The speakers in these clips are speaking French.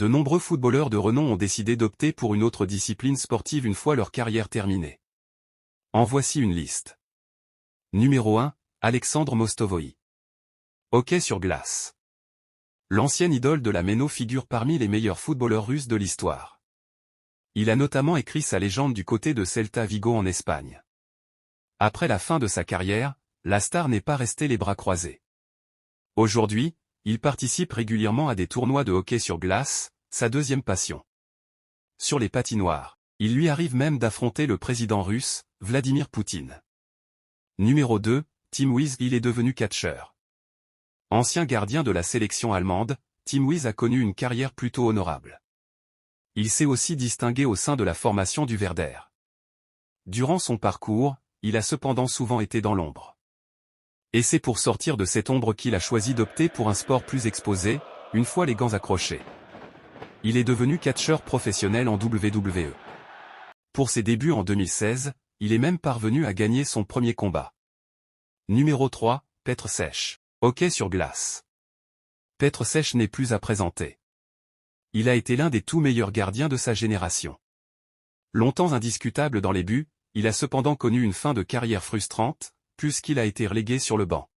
de nombreux footballeurs de renom ont décidé d'opter pour une autre discipline sportive une fois leur carrière terminée. En voici une liste. Numéro 1, Alexandre Mostovoï. Hockey sur glace. L'ancienne idole de la Méno figure parmi les meilleurs footballeurs russes de l'histoire. Il a notamment écrit sa légende du côté de Celta Vigo en Espagne. Après la fin de sa carrière, la star n'est pas restée les bras croisés. Aujourd'hui, il participe régulièrement à des tournois de hockey sur glace, sa deuxième passion. Sur les patinoires, il lui arrive même d'affronter le président russe, Vladimir Poutine. Numéro 2, Tim Wiese. Il est devenu catcheur. Ancien gardien de la sélection allemande, Tim Wiese a connu une carrière plutôt honorable. Il s'est aussi distingué au sein de la formation du Werder. Durant son parcours, il a cependant souvent été dans l'ombre. Et c'est pour sortir de cette ombre qu'il a choisi d'opter pour un sport plus exposé, une fois les gants accrochés. Il est devenu catcheur professionnel en WWE. Pour ses débuts en 2016, il est même parvenu à gagner son premier combat. Numéro 3, Petr Cech. Hockey sur glace. Petr Cech n'est plus à présenter. Il a été l'un des tout meilleurs gardiens de sa génération. Longtemps indiscutable dans les buts, il a cependant connu une fin de carrière frustrante, puisqu'il a été relégué sur le banc.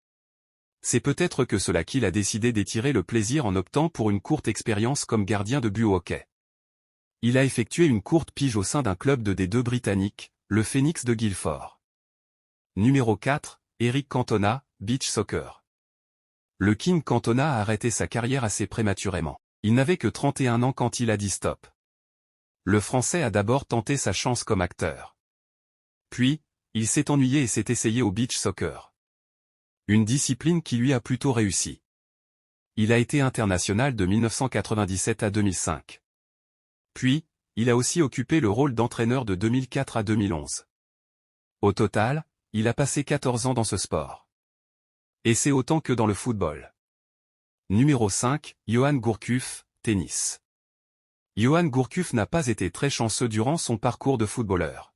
C'est peut-être que cela qu'il a décidé d'étirer le plaisir en optant pour une courte expérience comme gardien de but au hockey. Il a effectué une courte pige au sein d'un club de D2 britannique, le Phoenix de Guildford. Numéro 4, Eric Cantona, Beach Soccer. Le King Cantona a arrêté sa carrière assez prématurément. Il n'avait que 31 ans quand il a dit stop. Le Français a d'abord tenté sa chance comme acteur. Puis, il s'est ennuyé et s'est essayé au beach soccer. Une discipline qui lui a plutôt réussi. Il a été international de 1997 à 2005. Puis, il a aussi occupé le rôle d'entraîneur de 2004 à 2011. Au total, il a passé 14 ans dans ce sport. Et c'est autant que dans le football. Numéro 5, Johan Gourcuff, tennis. Johan Gourcuff n'a pas été très chanceux durant son parcours de footballeur.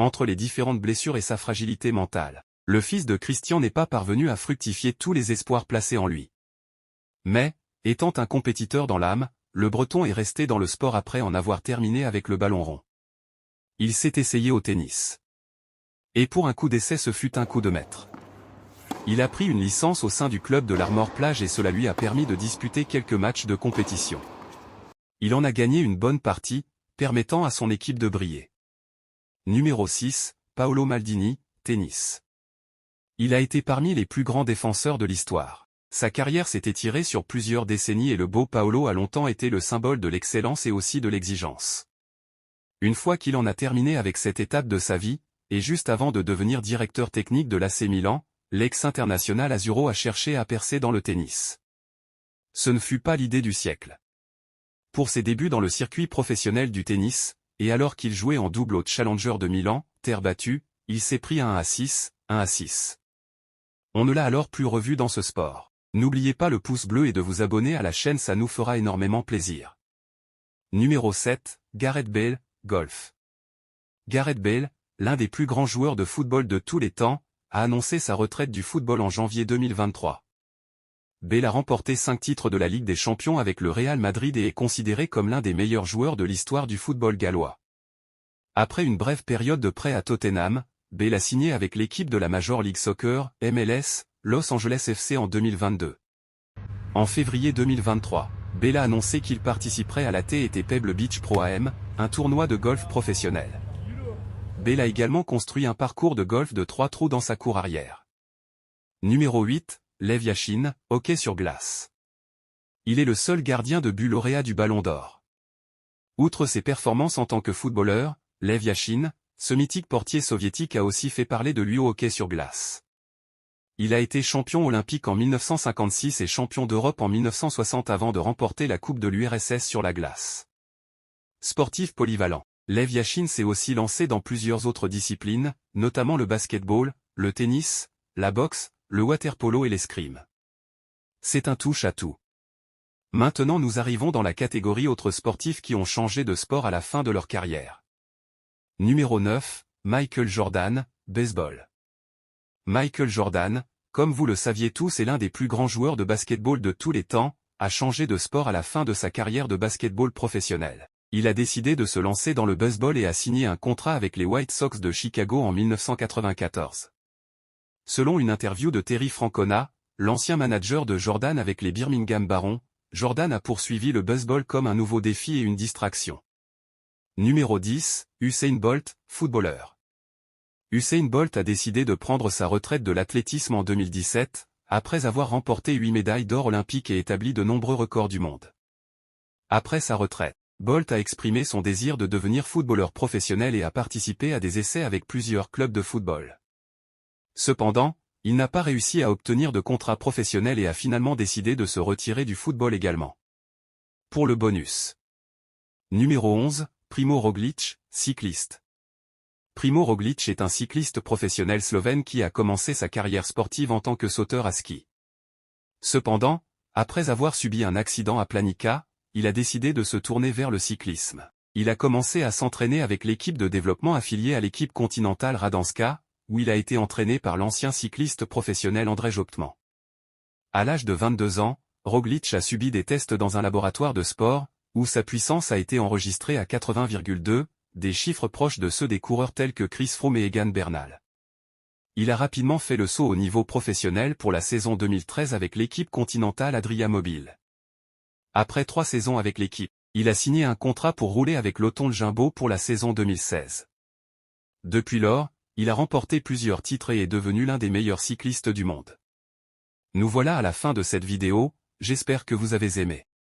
Entre les différentes blessures et sa fragilité mentale, le fils de Christian n'est pas parvenu à fructifier tous les espoirs placés en lui. Mais, étant un compétiteur dans l'âme, le Breton est resté dans le sport après en avoir terminé avec le ballon rond. Il s'est essayé au tennis. Et pour un coup d'essai ce fut un coup de maître. Il a pris une licence au sein du club de l'Armor Plage et cela lui a permis de disputer quelques matchs de compétition. Il en a gagné une bonne partie, permettant à son équipe de briller. Numéro 6, Paolo Maldini, tennis. Il a été parmi les plus grands défenseurs de l'histoire. Sa carrière s'est étirée sur plusieurs décennies et le beau Paolo a longtemps été le symbole de l'excellence et aussi de l'exigence. Une fois qu'il en a terminé avec cette étape de sa vie, et juste avant de devenir directeur technique de l'AC Milan, l'ex-international Azzurro a cherché à percer dans le tennis. Ce ne fut pas l'idée du siècle. Pour ses débuts dans le circuit professionnel du tennis, et alors qu'il jouait en double au Challenger de Milan, terre battue, il s'est pris un 1-6, 1-6. On ne l'a alors plus revu dans ce sport. N'oubliez pas le pouce bleu et de vous abonner à la chaîne, ça nous fera énormément plaisir. Numéro 7, Gareth Bale, golf. Gareth Bale, l'un des plus grands joueurs de football de tous les temps, a annoncé sa retraite du football en janvier 2023. Bale a remporté 5 titres de la Ligue des Champions avec le Real Madrid et est considéré comme l'un des meilleurs joueurs de l'histoire du football gallois. Après une brève période de prêt à Tottenham, Bale a signé avec l'équipe de la Major League Soccer, MLS, Los Angeles FC en 2022. En février 2023, Bale a annoncé qu'il participerait à la TT Pebble Beach Pro Am, un tournoi de golf professionnel. Bale a également construit un parcours de golf de 3 trous dans sa cour arrière. Numéro 8, Lev Yashin, hockey sur glace. Il est le seul gardien de but lauréat du Ballon d'Or. Outre ses performances en tant que footballeur, Lev Yashin, ce mythique portier soviétique a aussi fait parler de lui au hockey sur glace. Il a été champion olympique en 1956 et champion d'Europe en 1960 avant de remporter la Coupe de l'URSS sur la glace. Sportif polyvalent, Lev Yashin s'est aussi lancé dans plusieurs autres disciplines, notamment le basketball, le tennis, la boxe, le water-polo et l'escrime. C'est un touche-à-tout. Maintenant nous arrivons dans la catégorie autres sportifs qui ont changé de sport à la fin de leur carrière. Numéro 9, Michael Jordan, baseball. Michael Jordan, comme vous le saviez tous, est l'un des plus grands joueurs de basketball de tous les temps, a changé de sport à la fin de sa carrière de basketball professionnel. Il a décidé de se lancer dans le baseball et a signé un contrat avec les White Sox de Chicago en 1994. Selon une interview de Terry Francona, l'ancien manager de Jordan avec les Birmingham Barons, Jordan a poursuivi le baseball comme un nouveau défi et une distraction. Numéro 10, Usain Bolt, footballeur. Usain Bolt a décidé de prendre sa retraite de l'athlétisme en 2017, après avoir remporté 8 médailles d'or olympiques et établi de nombreux records du monde. Après sa retraite, Bolt a exprimé son désir de devenir footballeur professionnel et a participé à des essais avec plusieurs clubs de football. Cependant, il n'a pas réussi à obtenir de contrat professionnel et a finalement décidé de se retirer du football également. Pour le bonus. Numéro 11, Primo Roglic, cycliste. Primo Roglic est un cycliste professionnel slovène qui a commencé sa carrière sportive en tant que sauteur à ski. Cependant, après avoir subi un accident à Planica, il a décidé de se tourner vers le cyclisme. Il a commencé à s'entraîner avec l'équipe de développement affiliée à l'équipe continentale Radenska, où il a été entraîné par l'ancien cycliste professionnel André Joptman. À l'âge de 22 ans, Roglic a subi des tests dans un laboratoire de sport, où sa puissance a été enregistrée à 80,2, des chiffres proches de ceux des coureurs tels que Chris Froome et Egan Bernal. Il a rapidement fait le saut au niveau professionnel pour la saison 2013 avec l'équipe continentale Adria Mobile. Après 3 saisons avec l'équipe, il a signé un contrat pour rouler avec l'Auton Jumbo pour la saison 2016. Depuis lors, il a remporté plusieurs titres et est devenu l'un des meilleurs cyclistes du monde. Nous voilà à la fin de cette vidéo, j'espère que vous avez aimé.